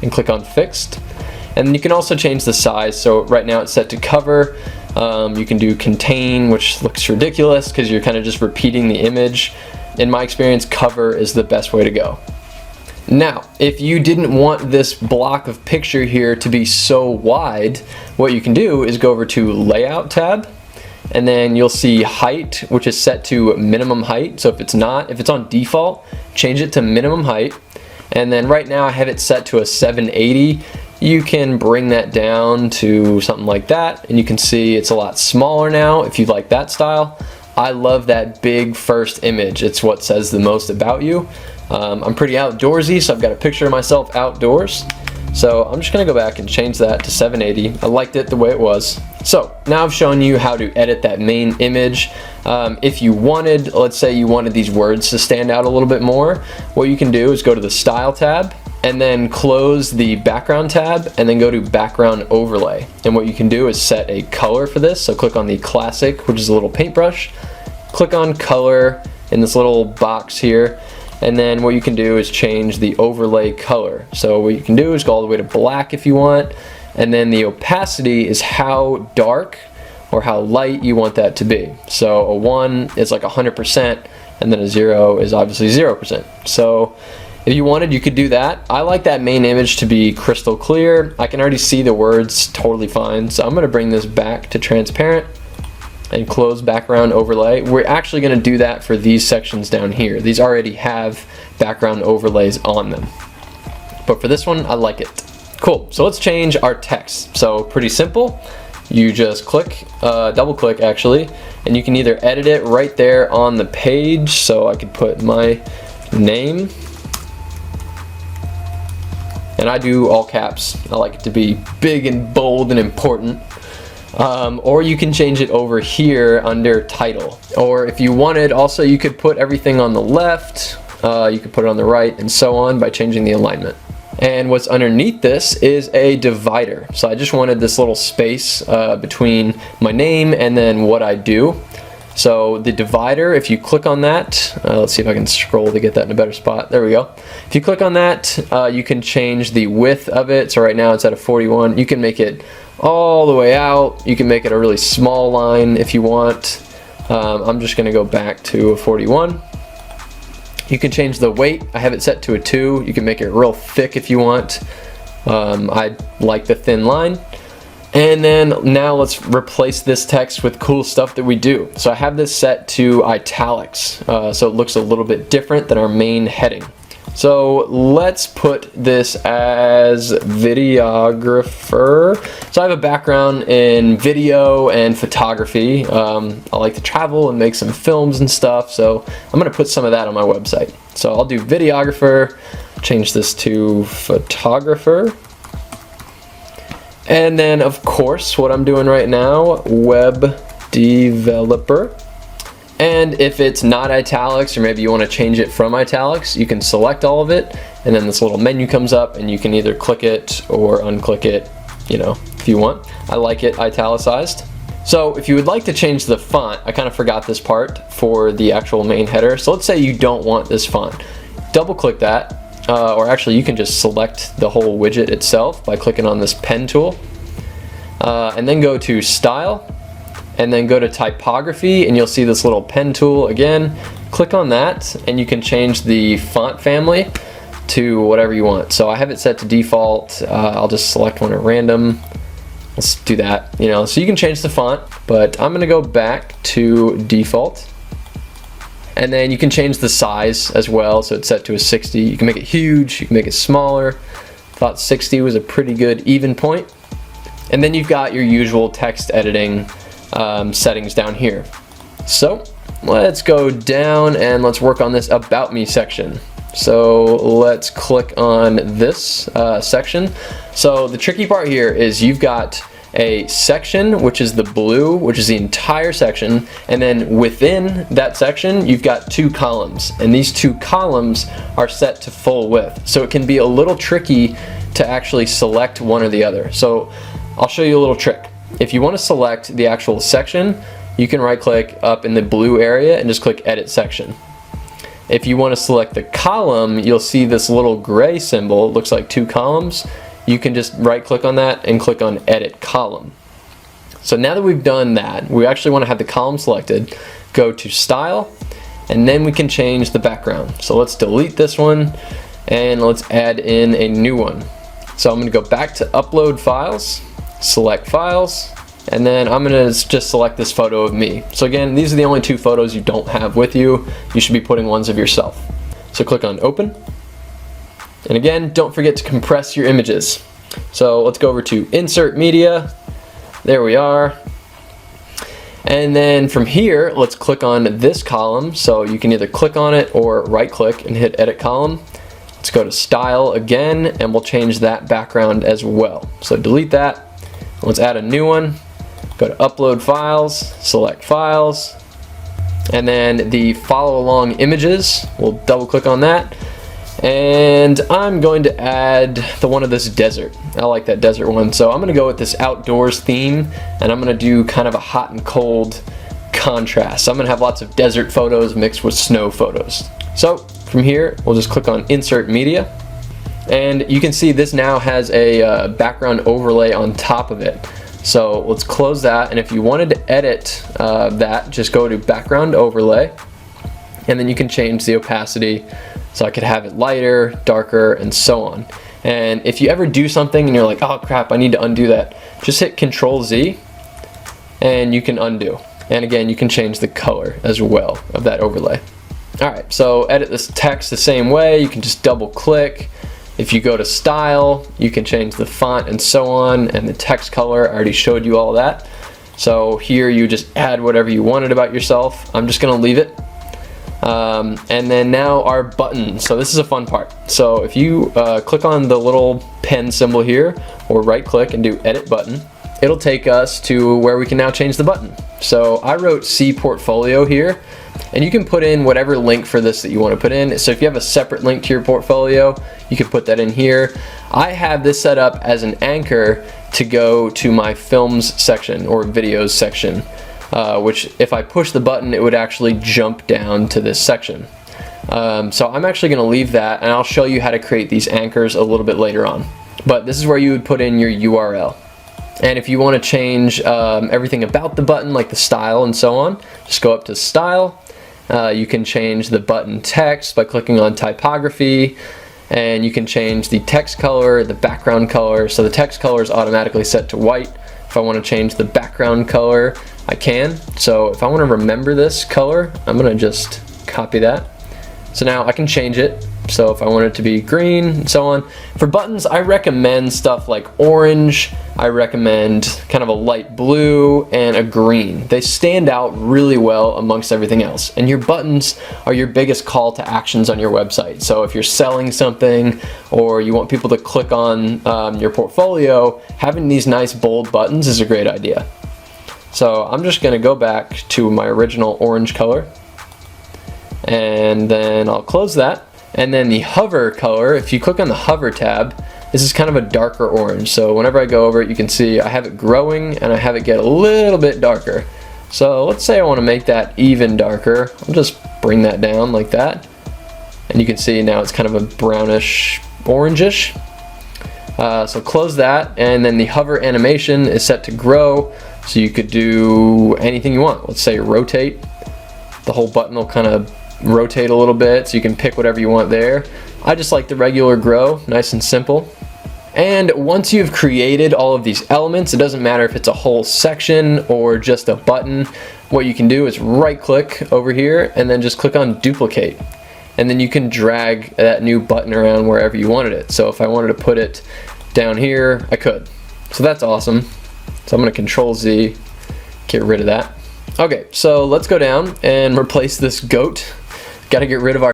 and click on fixed. And then you can also change the size. So right now it's set to cover. You can do contain, which looks ridiculous because you're kind of just repeating the image. In my experience, cover is the best way to go. Now, if you didn't want this block of picture here to be so wide, what you can do is go over to Layout tab, and then you'll see height, which is set to minimum height. So if it's on default, change it to minimum height. And then right now I have it set to a 780. You can bring that down to something like that, and you can see it's a lot smaller now if you like that style. I love that big first image. It's what says the most about you. I'm pretty outdoorsy, so I've got a picture of myself outdoors. So I'm just gonna go back and change that to 780. I liked it the way it was. So now I've shown you how to edit that main image. If you wanted, let's say you wanted these words to stand out a little bit more, what you can do is go to the Style tab, and then close the Background tab, and then go to Background Overlay. And what you can do is set a color for this. So click on the Classic, which is a little paintbrush. Click on Color in this little box here. And then what you can do is change the overlay color. So what you can do is go all the way to black if you want. And then the opacity is how dark or how light you want that to be. So a 1 is like 100%, and then a 0 is obviously 0%. So if you wanted, you could do that. I like that main image to be crystal clear. I can already see the words totally fine. So I'm gonna bring this back to transparent and close background overlay. We're actually gonna do that for these sections down here. These already have background overlays on them. But for this one, I like it. Cool, so let's change our text. So pretty simple. You just click, double click actually, and you can either edit it right there on the page. So I could put my name, and I do all caps. I like it to be big and bold and important. Or you can change it over here under title. Or if you wanted, also you could put everything on the left, you could put it on the right, and so on by changing the alignment. And what's underneath this is a divider. So I just wanted this little space between my name and then what I do. So the divider, if you click on that, let's see if I can scroll to get that in a better spot. There we go. If you click on that, you can change the width of it. So right now it's at a 41. You can make it all the way out. You can make it a really small line if you want. I'm just gonna go back to a 41. You can change the weight. I have it set to a 2. You can make it real thick if you want. I like the thin line. And then now let's replace this text with cool stuff that we do. So I have this set to italics, so it looks a little bit different than our main heading. So let's put this as videographer. So I have a background in video and photography. I like to travel and make some films and stuff, so I'm gonna put some of that on my website. So I'll do videographer, change this to photographer. And then of course what I'm doing right now, web developer. And if it's not italics, or maybe you want to change it from italics, you can select all of it, and then this little menu comes up, and you can either click it or unclick it, you know, if you want. I like it italicized. So if you would like to change the font, I kind of forgot this part for the actual main header. So let's say you don't want this font. Double click that, or actually you can just select the whole widget itself by clicking on this pen tool, and then go to Style, and then go to Typography, and you'll see this little pen tool again. Click on that, and you can change the font family to whatever you want. So I have it set to default. I'll just select one at random. Let's do that, you know. So you can change the font, but I'm gonna go back to default. And then you can change the size as well, so it's set to a 60. You can make it huge, you can make it smaller. Thought 60 was a pretty good even point. And then you've got your usual text editing settings down here. So let's go down and let's work on this About Me section. So let's click on this section. So the tricky part here is you've got a section, which is the blue, which is the entire section, and then within that section you've got 2 columns, and these 2 columns are set to full width, so it can be a little tricky to actually select one or the other. So I'll show you a little trick. If you want to select the actual section, you can right click up in the blue area and just click Edit Section. If you want to select the column, you'll see this little gray symbol. It looks like 2 columns. You can just right click on that and click on Edit Column. So now that we've done that, we actually want to have the column selected. Go to Style, and then we can change the background. So let's delete this one and let's add in a new one. So I'm going to go back to Upload Files, select Files, and then I'm going to just select this photo of me. So again, these are the only 2 photos you don't have with you. You should be putting ones of yourself. So click on Open. And again, don't forget to compress your images. So let's go over to Insert Media. There we are. And then from here, let's click on this column. So you can either click on it or right click and hit Edit Column. Let's go to Style again, and we'll change that background as well. So delete that. Let's add a new one. Go to Upload Files, select Files, and then the Follow Along Images. We'll double click on that. And I'm going to add the one of this desert. I like that desert one. So I'm going to go with this outdoors theme, and I'm going to do kind of a hot and cold contrast. So I'm going to have lots of desert photos mixed with snow photos. So from here, we'll just click on Insert Media. And you can see this now has a background overlay on top of it. So let's close that. And if you wanted to edit that, just go to Background Overlay. And then you can change the opacity. So I could have it lighter, darker, and so on. And if you ever do something and you're like, oh crap, I need to undo that, just hit Control Z and you can undo. And again, you can change the color as well of that overlay. Alright, so edit this text the same way. You can just double click. If you go to Style, you can change the font and so on, and the text color. I already showed you all that. So here you just add whatever you wanted about yourself. I'm just going to leave it. And then now our button. So this is a fun part. So if you click on the little pen symbol here, or right click and do Edit Button, it'll take us to where we can now change the button. So I wrote See Portfolio here, and you can put in whatever link for this that you want to put in. So if you have a separate link to your portfolio, you can put that in here. I have this set up as an anchor to go to my films section or videos section. Which if I push the button, it would actually jump down to this section. So I'm actually going to leave that, and I'll show you how to create these anchors a little bit later on. But this is where you would put in your URL. And if you want to change everything about the button, like the style and so on, just go up to Style. You can change the button text by clicking on Typography, and you can change the text color, the background color. So the text color is automatically set to white. If I want to change the background color, I can. So if I want to remember this color, I'm going to just copy that. So now I can change it. So if I want it to be green and so on. For buttons, I recommend stuff like orange. I recommend kind of a light blue and a green. They stand out really well amongst everything else. And your buttons are your biggest call to actions on your website. So if you're selling something or you want people to click on your portfolio, having these nice bold buttons is a great idea. So I'm just going to go back to my original orange color, and then I'll close that. And then the hover color, if you click on the hover tab, this is kind of a darker orange. So whenever I go over it, you can see I have it growing and I have it get a little bit darker. So let's say I want to make that even darker. I'll just bring that down like that. And you can see now it's kind of a brownish orangish. So close that, and then the hover animation is set to grow. So you could do anything you want. Let's say rotate. The whole button will kind of rotate a little bit, so you can pick whatever you want there. I just like the regular grow, nice and simple. And once you've created all of these elements, it doesn't matter if it's a whole section or just a button, what you can do is right click over here and then just click on duplicate. And then you can drag that new button around wherever you wanted it. So if I wanted to put it down here, I could. So that's awesome. So I'm going to Control Z, get rid of that. Okay, so let's go down and replace this goat. Got to get rid of our